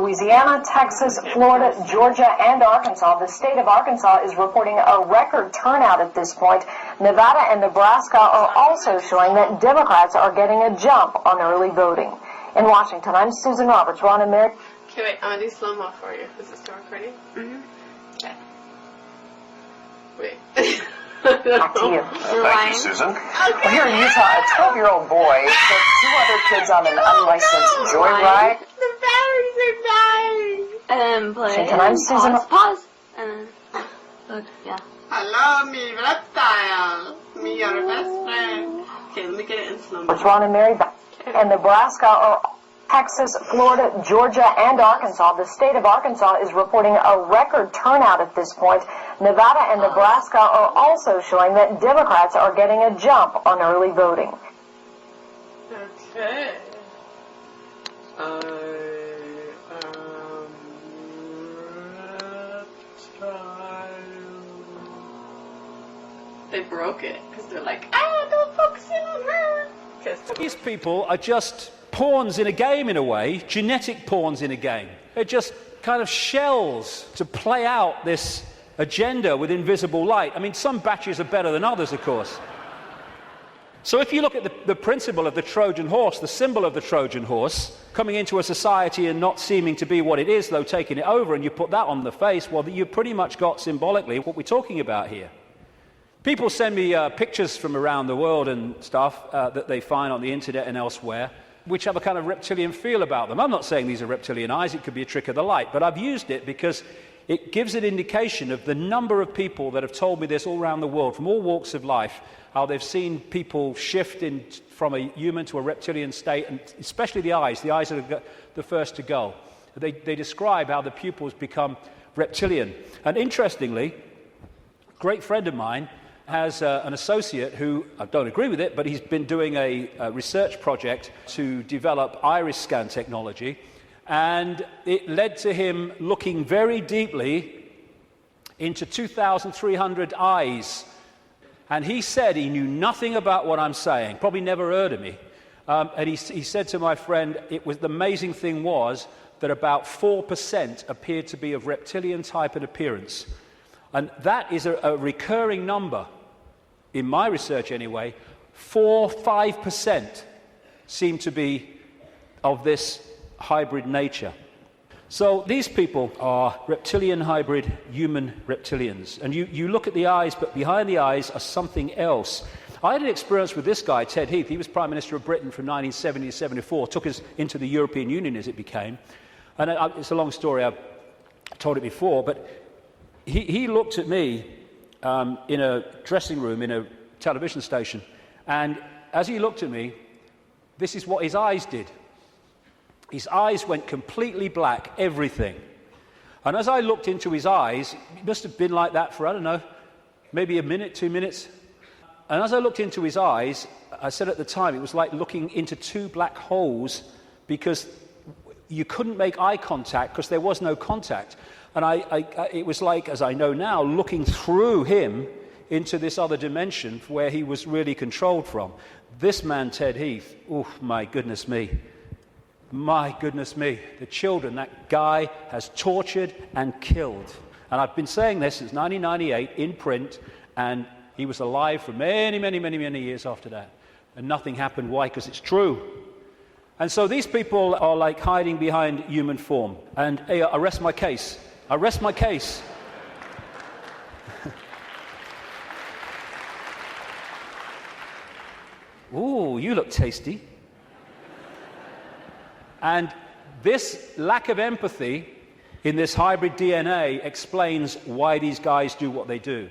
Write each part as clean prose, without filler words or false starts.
Louisiana, Texas, Florida, Georgia, and Arkansas. The state of Arkansas is reporting a record turnout at this point. Nevada and Nebraska are also showing that Democrats are getting a jump on early voting. In Washington, I'm Susan Roberts. Ron and Mary. Okay, wait, I'm going to do slow-mo for you. Is this still recording? Mm-hmm. Okay. Wait. Back to you. Thank you, Susan. Well, here in Utah, a 12-year-old boy took two other kids on an unlicensed joyride. The batteries are dying. And then play. Washington, I'm Susan. Pause. And then look, yeah. Hello, me reptile. Me, your best friend. Okay, let me get it in slow-mo. It's Ron and Mary. And Nebraska are Texas, Florida, Georgia, and Arkansas. The state of Arkansas is reporting a record turnout at this point. Nevada and Nebraska are also showing that Democrats are getting a jump on early voting. Okay. They broke it because they're like, don't focus in on her. These people are just pawns in a game, in a way, genetic pawns in a game. They're just kind of shells to play out this agenda with invisible light. I mean, some batches are better than others, of course. So if you look at the principle of the Trojan horse, the symbol of the Trojan horse, coming into a society and not seeming to be what it is, though taking it over, and you put that on the face, well, you've pretty much got symbolically what we're talking about here. People send me pictures from around the world and stuff that they find on the internet and elsewhere, which have a kind of reptilian feel about them. I'm not saying these are reptilian eyes, it could be a trick of the light, but I've used it because it gives an indication of the number of people that have told me this all around the world, from all walks of life, how they've seen people shift from a human to a reptilian state, and especially the eyes are the first to go. They describe how the pupils become reptilian. And interestingly, a great friend of mine has an associate who, I don't agree with it, but he's been doing a research project to develop iris scan technology, and it led to him looking very deeply into 2,300 eyes. And he said he knew nothing about what I'm saying, probably never heard of me. And he said to my friend, the amazing thing was that about 4% appeared to be of reptilian type and appearance. And that is a recurring number. In my research anyway, 5% seem to be of this hybrid nature. So these people are reptilian hybrid human reptilians. And you look at the eyes, but behind the eyes are something else. I had an experience with this guy, Ted Heath. He was Prime Minister of Britain from 1970 to 74, took us into the European Union as it became. And it's a long story, I've told it before, but he looked at me in a dressing room in a television station, and as he looked at me, this is what his eyes did. His eyes went completely black, everything. And as I looked into his eyes, it must have been like that for, I don't know, maybe a minute, 2 minutes. And as I looked into his eyes, I said at the time, it was like looking into two black holes, because you couldn't make eye contact because there was no contact. And it was like, as I know now, looking through him into this other dimension where he was really controlled from. This man, Ted Heath, oh, my goodness me. My goodness me. The children that guy has tortured and killed. And I've been saying this since 1998 in print, and he was alive for many, many, many, many years after that. And nothing happened. Why? Because it's true. And so these people are like hiding behind human form. And hey, I rest my case. I rest my case. Ooh, you look tasty. And this lack of empathy in this hybrid DNA explains why these guys do what they do.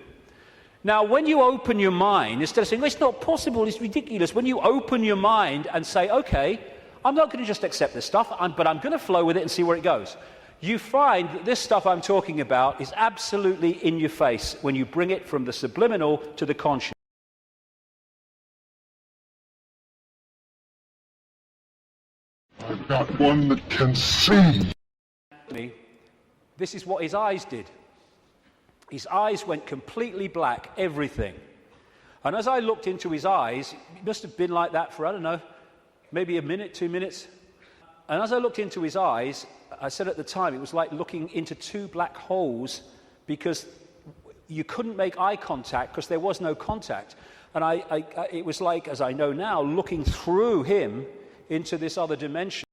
Now, when you open your mind, instead of saying, it's not possible, it's ridiculous, when you open your mind and say, okay, I'm not going to just accept this stuff, but I'm going to flow with it and see where it goes, you find that this stuff I'm talking about is absolutely in your face when you bring it from the subliminal to the conscious. I've got one that can see. This is what his eyes did. His eyes went completely black, everything. And as I looked into his eyes, it must have been like that for, I don't know, maybe a minute, 2 minutes. And as I looked into his eyes, I said at the time, it was like looking into two black holes because you couldn't make eye contact because there was no contact. And it was like, as I know now, looking through him into this other dimension.